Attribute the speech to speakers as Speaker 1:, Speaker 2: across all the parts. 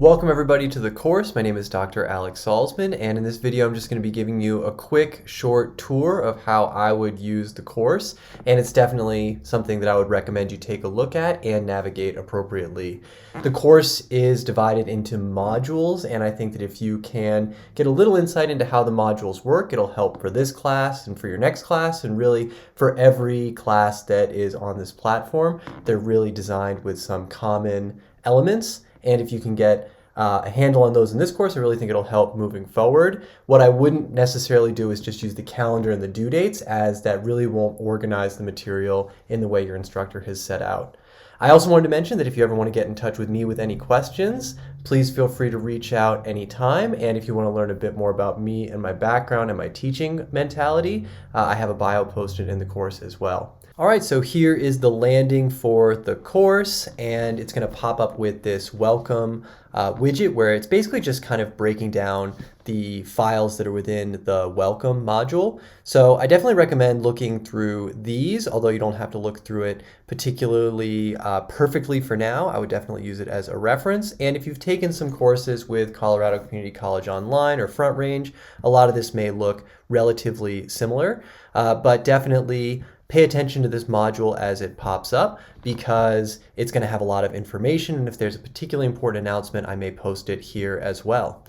Speaker 1: Welcome everybody to the course. My name is Dr. Alex Saltzman, and in this video I'm just going to be giving you a quick short tour of how I would use the course, and it's definitely something that I would recommend you take a look at and navigate appropriately. The course is divided into modules, and I think that if you can get a little insight into how the modules work, it'll help for this class and for your next class, and really for every class that is on this platform. They're really designed with some common elements. And if you can get a handle on those in this course, I really think it'll help moving forward. What I wouldn't necessarily do is just use the calendar and the due dates, as that really won't organize the material in the way your instructor has set out. I also wanted to mention that if you ever want to get in touch with me with any questions, please feel free to reach out anytime. And if you want to learn a bit more about me and my background and my teaching mentality, I have a bio posted in the course as well. All right, so here is the landing for the course, and it's going to pop up with this welcome widget where it's basically just kind of breaking down the files that are within the welcome module. So I definitely recommend looking through these, although you don't have to look through it particularly perfectly for now. I would definitely use it as a reference. And if you've taken some courses with Colorado Community College Online or Front Range, a lot of this may look relatively similar, but definitely pay attention to this module as it pops up, because it's going to have a lot of information, and if there's a particularly important announcement, I may post it here as well.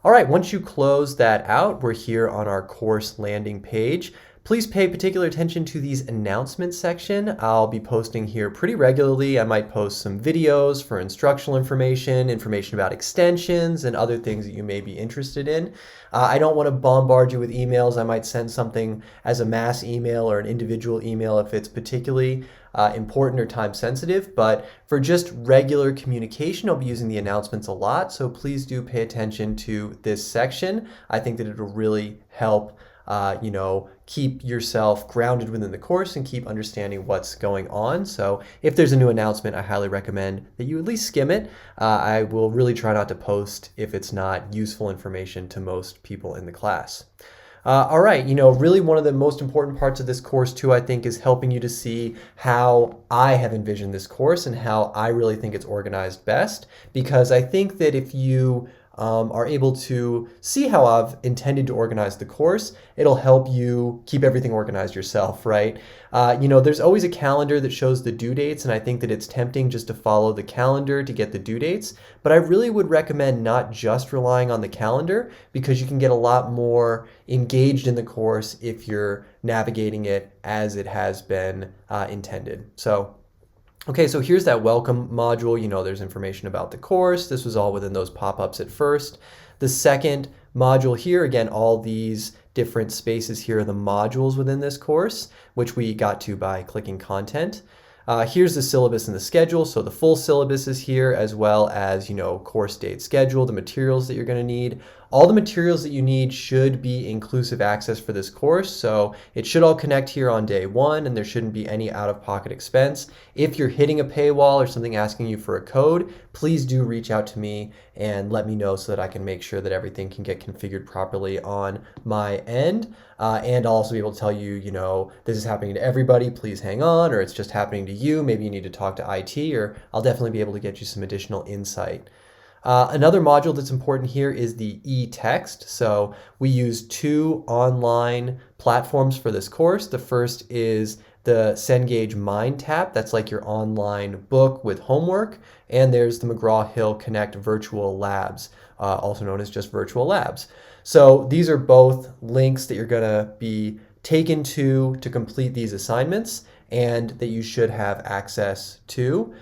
Speaker 1: All right, once you close that out, we're here on our course landing page. Please pay particular attention to these announcements section. I'll be posting here pretty regularly. I might post some videos for instructional information about extensions, and other things that you may be interested in. I don't want to bombard you with emails. I might send something as a mass email or an individual email if it's particularly important or time sensitive, but for just regular communication, I'll be using the announcements a lot, so please do pay attention to this section. I think that it'll really help keep yourself grounded within the course and keep understanding what's going on. So if there's a new announcement, I highly recommend that you at least skim it. I will really try not to post if it's not useful information to most people in the class. All right, really one of the most important parts of this course too, I think, is helping you to see how I have envisioned this course and how I really think it's organized best, because I think that if you are able to see how I've intended to organize the course, it'll help you keep everything organized yourself, right? There's always a calendar that shows the due dates, and I think that it's tempting just to follow the calendar to get the due dates, but I really would recommend not just relying on the calendar, because you can get a lot more engaged in the course if you're navigating it as it has been intended. Okay, so here's that welcome module. There's information about the course. This was all within those pop-ups at first. The second module here, again, all these different spaces here are the modules within this course, which we got to by clicking content. Here's the syllabus and the schedule. So the full syllabus is here, as well as, course date schedule, the materials that you're going to need. All the materials that you need should be inclusive access for this course, so it should all connect here on day one, and there shouldn't be any out-of-pocket expense. If you're hitting a paywall or something asking you for a code, please do reach out to me and let me know so that I can make sure that everything can get configured properly on my end. And I'll also be able to tell you, this is happening to everybody, please hang on, or it's just happening to you, maybe you need to talk to IT, or I'll definitely be able to get you some additional insight. Another module that's important here is the e-text. So we use two online platforms for this course. The first is the Cengage Mind Tap. That's like your online book with homework. And there's the McGraw-Hill Connect Virtual Labs, also known as just Virtual Labs. So these are both links that you're going to be taken to complete these assignments, and that you should have access to.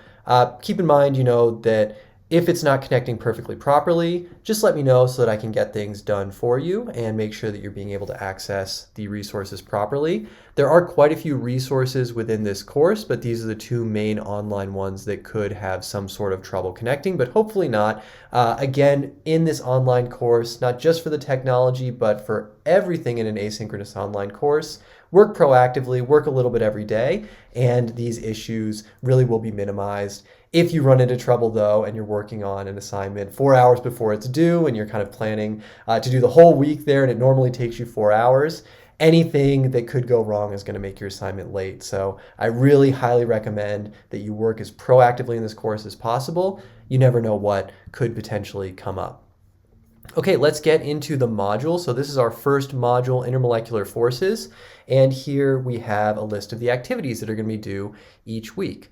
Speaker 1: Keep in mind, that if it's not connecting perfectly properly, just let me know so that I can get things done for you and make sure that you're being able to access the resources properly. There are quite a few resources within this course, but these are the two main online ones that could have some sort of trouble connecting, but hopefully not. Again, in this online course, not just for the technology, but for everything in an asynchronous online course, work proactively, work a little bit every day, and these issues really will be minimized. If you run into trouble though, and you're working on an assignment 4 hours before it's due, and you're kind of planning to do the whole week there, and it normally takes you 4 hours, anything that could go wrong is going to make your assignment late. So I really highly recommend that you work as proactively in this course as possible. You never know what could potentially come up. Okay, let's get into the module. So this is our first module, intermolecular forces. And here we have a list of the activities that are going to be due each week.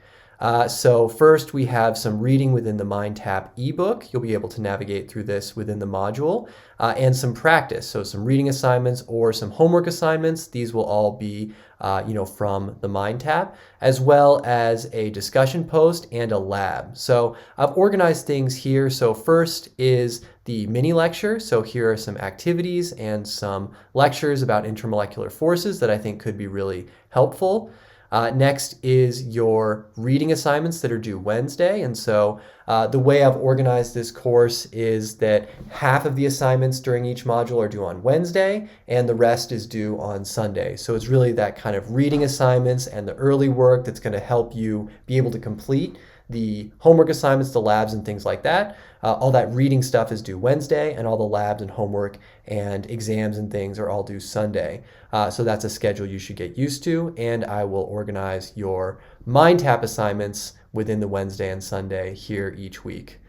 Speaker 1: So first we have some reading within the MindTap ebook. You'll be able to navigate through this within the module, and some practice. So some reading assignments or some homework assignments. These will all be from the MindTap, as well as a discussion post and a lab. So I've organized things here. So first is the mini lecture. So here are some activities and some lectures about intermolecular forces that I think could be really helpful. Next is your reading assignments that are due Wednesday. And so the way I've organized this course is that half of the assignments during each module are due on Wednesday and the rest is due on Sunday. So it's really that kind of reading assignments and the early work that's going to help you be able to complete the homework assignments, the labs, and things like that. All that reading stuff is due Wednesday, and all the labs and homework and exams and things are all due Sunday. So that's a schedule you should get used to, and I will organize your MindTap assignments within the Wednesday and Sunday here each week.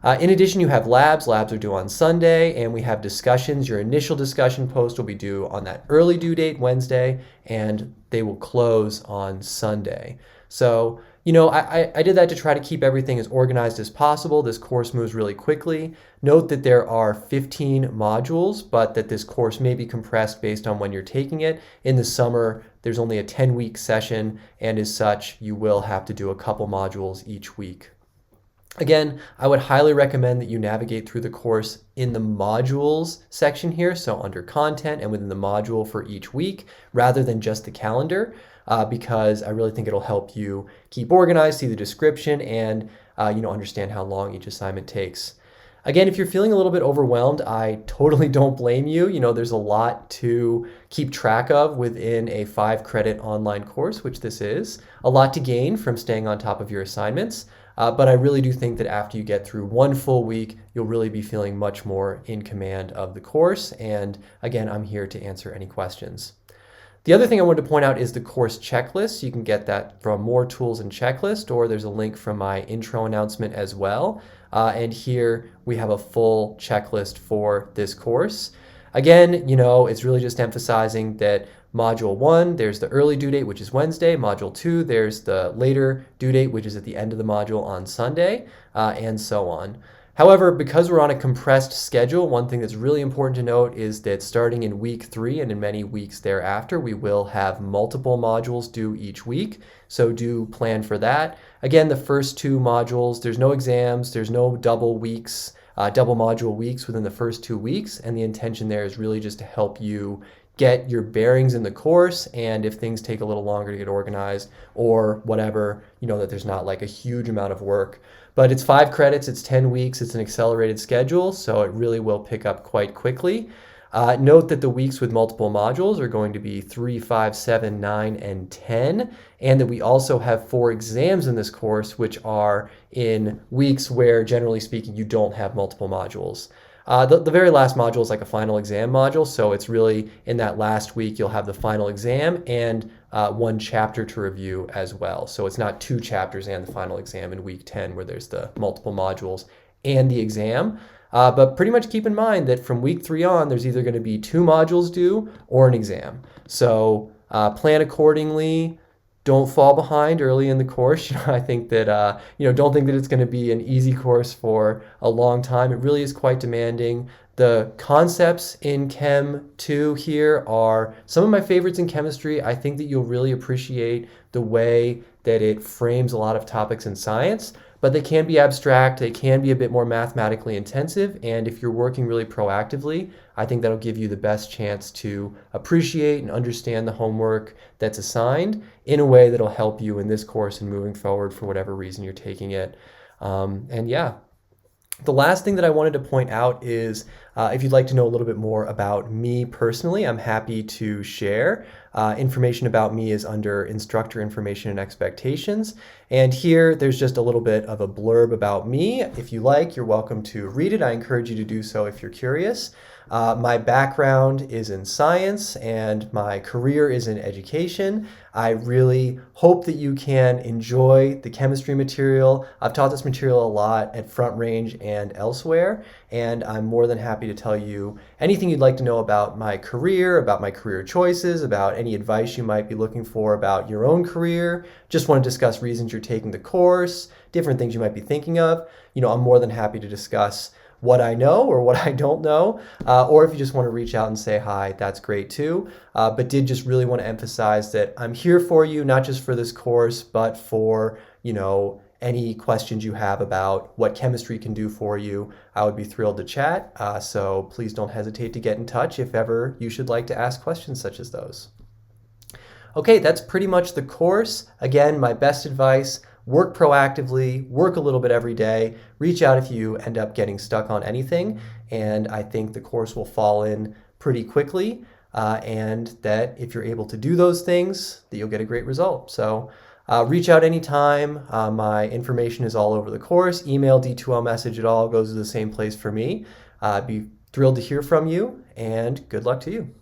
Speaker 1: In addition, you have labs. Labs are due on Sunday, and we have discussions. Your initial discussion post will be due on that early due date, Wednesday, and they will close on Sunday. So, I did that to try to keep everything as organized as possible. This course moves really quickly. Note that there are 15 modules, but that this course may be compressed based on when you're taking it. In the summer, there's only a 10-week session, and as such, you will have to do a couple modules each week. Again, I would highly recommend that you navigate through the course in the modules section here, so under content and within the module for each week, rather than just the calendar, because I really think it'll help you keep organized, see the description, and understand how long each assignment takes. Again, if you're feeling a little bit overwhelmed, I totally don't blame you. There's a lot to keep track of within a 5-credit online course, which this is. A lot to gain from staying on top of your assignments. But I really do think that after you get through one full week, you'll really be feeling much more in command of the course. And again, I'm here to answer any questions. The other thing I wanted to point out is the course checklist. You can get that from More Tools and Checklist, or there's a link from my intro announcement as well. And here we have a full checklist for this course. Again, it's really just emphasizing that Module 1, there's the early due date, which is Wednesday. Module 2, there's the later due date, which is at the end of the module on Sunday, and so on. However, because we're on a compressed schedule, one thing that's really important to note is that starting in week 3 and in many weeks thereafter, we will have multiple modules due each week. So do plan for that. Again, the first 2 modules, there's no exams, there's no double module weeks within the first 2 weeks. And the intention there is really just to help you get your bearings in the course, and if things take a little longer to get organized or whatever, that there's not like a huge amount of work. But it's 5 credits, it's 10 weeks, it's an accelerated schedule, so it really will pick up quite quickly. Note that the weeks with multiple modules are going to be 3, 5, 7, 9, and 10, and that we also have 4 exams in this course, which are in weeks where, generally speaking, you don't have multiple modules. The very last module is like a final exam module, so it's really in that last week you'll have the final exam and 1 chapter to review as well. So it's not 2 chapters and the final exam in week 10 where there's the multiple modules and the exam. But pretty much keep in mind that from week 3 on, there's either going to be 2 modules due or an exam. So plan accordingly. Don't fall behind early in the course. I think that, don't think that it's going to be an easy course for a long time. It really is quite demanding. The concepts in Chem 2 here are some of my favorites in chemistry. I think that you'll really appreciate the way that it frames a lot of topics in science, but they can be abstract, they can be a bit more mathematically intensive, and if you're working really proactively, I think that'll give you the best chance to appreciate and understand the homework that's assigned in a way that'll help you in this course and moving forward for whatever reason you're taking it. The last thing that I wanted to point out is if you'd like to know a little bit more about me personally, I'm happy to share. Information about me is under instructor information and expectations. And here there's just a little bit of a blurb about me. If you like, you're welcome to read it. I encourage you to do so if you're curious. My background is in science and my career is in education. I really hope that you can enjoy the chemistry material. I've taught this material a lot at Front Range and elsewhere, and I'm more than happy to tell you anything you'd like to know about my career choices, about any advice you might be looking for about your own career, just want to discuss reasons you're taking the course, different things you might be thinking of. I'm more than happy to discuss what I know or what I don't know, or if you just want to reach out and say hi, that's great too. But did just really want to emphasize that I'm here for you, not just for this course, but for, any questions you have about what chemistry can do for you. I would be thrilled to chat. So please don't hesitate to get in touch if ever you should like to ask questions such as those. Okay, that's pretty much the course. Again, my best advice, work proactively, work a little bit every day, reach out if you end up getting stuck on anything, and I think the course will fall in pretty quickly, and that if you're able to do those things, that you'll get a great result. So reach out anytime. My information is all over the course. Email, D2L message, it all goes to the same place for me. I'd be thrilled to hear from you, and good luck to you.